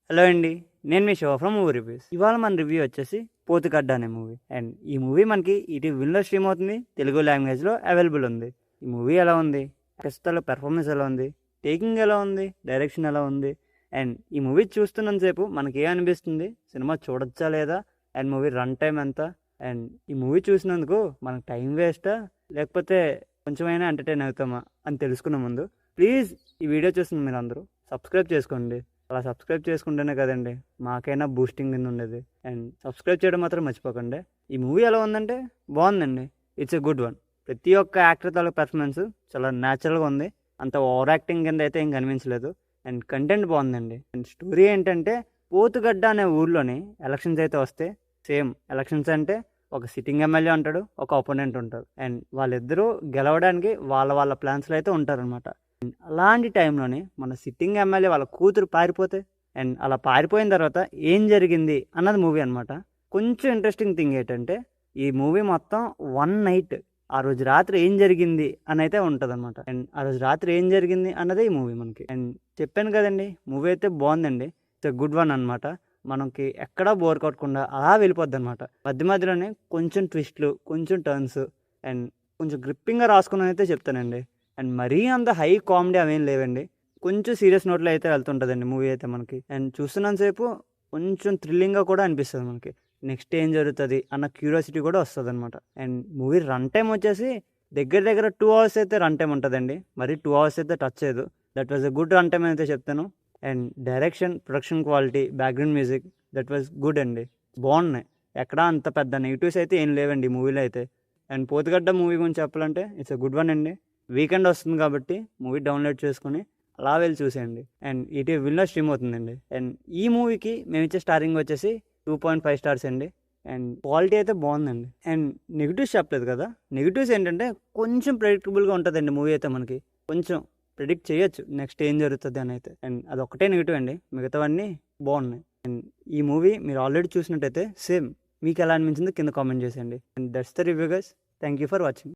Hello అండి. నేను మీ Shiva from movie reviews. ఇవాళ మన రివ్యూ వచ్చేసి 'పోతుగడ్డ' అనే మూవీ. అండ్ ఈ మూవీ మనకి ఈటీవీలో స్ట్రీమ్ అవుతుంది. తెలుగు లాంగ్వేజ్లో అవైలబుల్ ఉంది. ఈ మూవీ ఎలా ఉంది, ప్రస్తుతాల పెర్ఫార్మెన్స్ ఎలా ఉంది, టేకింగ్ ఎలా ఉంది, డైరెక్షన్ ఎలా ఉంది, అండ్ ఈ మూవీ చూస్తున్నంతసేపు మనకి ఏమనిపిస్తుంది, సినిమా చూడొచ్చా లేదా, అండ్ మూవీ రన్ టైం ఎంత, అండ్ ఈ మూవీ చూసినందుకు మనకు టైం వేస్టా లేకపోతే కొంచెమైనా ఎంటర్టైన్ అవుతామా అని తెలుసుకునే ముందు ప్లీజ్ ఈ వీడియో చూస్తున్న మీరు అందరూ సబ్స్క్రైబ్ చేసుకోండి. అలా సబ్స్క్రైబ్ చేసుకుంటేనే కదండి మాకైనా బూస్టింగ్ కింద ఉండేది. అండ్ సబ్స్క్రైబ్ చేయడం మాత్రం మర్చిపోకండి. ఈ మూవీ ఎలా ఉందంటే బాగుందండి. It's a good one. ప్రతి ఒక్క యాక్టర్ తాలూకు పెర్ఫార్మెన్స్ చాలా న్యాచురల్గా ఉంది. అంత ఓవర్ యాక్టింగ్ కింద అయితే ఏం కనిపించలేదు. అండ్ కంటెంట్ బాగుందండి. అండ్ స్టోరీ ఏంటంటే పోతుగడ్డ అనే ఊర్లోని ఎలక్షన్స్ అయితే వస్తే సేమ్ ఎలక్షన్స్ అంటే ఒక సిట్టింగ్ ఎమ్మెల్యే ఉంటాడు, ఒక ఒపోనెంట్ ఉంటాడు. అండ్ వాళ్ళిద్దరూ గెలవడానికి వాళ్ళ వాళ్ళ ప్లాన్స్లో అయితే ఉంటారనమాట. అలాంటి టైంలోనే మన సిట్టింగ్ ఎమ్మెల్యే వాళ్ళ కూతురు పారిపోతే అండ్ అలా పారిపోయిన తర్వాత ఏం జరిగింది అన్నది మూవీ అనమాట. కొంచెం ఇంట్రెస్టింగ్ థింగ్ ఏంటంటే ఈ మూవీ మొత్తం వన్ నైట్, ఆ రోజు రాత్రి ఏం జరిగింది అని అయితే ఉంటుంది అనమాట. అండ్ ఆ రోజు రాత్రి ఏం జరిగింది అన్నదే ఈ మూవీ మనకి. అండ్ చెప్పాను కదండి, మూవీ అయితే బాగుందండి. ఇట్స్ గుడ్ వన్ అనమాట. మనకి ఎక్కడా బోర్ కొట్టకుండా అలా వెళ్ళిపోద్ది అనమాట. మధ్య మధ్యలోనే కొంచెం ట్విస్ట్లు, కొంచెం టర్న్స్ అండ్ కొంచెం గ్రిప్పింగ్గా రాసుకుని అయితే చెప్తానండి. అండ్ మరీ అంత హై కామెడీ అవేం లేవండి. కొంచెం సీరియస్ నోట్లో అయితే వెళ్తుంటుందండి మూవీ అయితే మనకి. అండ్ చూస్తున్నంతసేపు కొంచెం థ్రిల్లింగ్గా కూడా అనిపిస్తుంది మనకి. నెక్స్ట్ ఏం జరుగుతుంది అన్న క్యూరియాసిటీ కూడా వస్తుంది అనమాట. అండ్ మూవీ రన్ టైం వచ్చేసి దగ్గర దగ్గర 2 అవర్స్ అయితే రన్ టైం ఉంటుందండి. మరి 2 అవర్స్ అయితే టచ్ చేయదు. That was a good run time అయితే చెప్తాను. And direction, production quality, background music that was good అండి. బాగున్నాయి. ఎక్కడా అంత పెద్ద నెగిటివ్స్ అయితే ఏం లేవండి మూవీలో అయితే. అండ్ పోతుగడ్డ మూవీ గురించి చెప్పాలంటే ఇట్స్ ఎ గుడ్ వన్ అండి. వీకెండ్ వస్తుంది కాబట్టి మూవీ డౌన్లోడ్ చేసుకుని అలా వెళ్ళి చూసేయండి. అండ్ ఈటీవీ విల్లో స్ట్రీమ్ అవుతుందండి. అండ్ ఈ మూవీకి మేము ఇచ్చే స్టారింగ్ వచ్చేసి 2.5 స్టార్స్ అండి. అండ్ క్వాలిటీ అయితే బాగుందండి. అండ్ నెగిటివ్స్ చెప్పలేదు కదా. నెగిటివ్స్ ఏంటంటే కొంచెం ప్రెడిక్టబుల్గా ఉంటుందండి మూవీ అయితే మనకి. కొంచెం ప్రిడిక్ట్ చేయొచ్చు నెక్స్ట్ ఏం జరుగుతుంది అని అయితే. అండ్ అదొక్కటే నెగిటివ్ అండి, మిగతావన్నీ బాగున్నాయి. అండ్ ఈ మూవీ మీరు ఆల్రెడీ చూసినట్టయితే సేమ్ మీకు ఎలా అనిపించిందో కింద కామెంట్ చేసేయండి. And that's the review guys. Thank you for watching.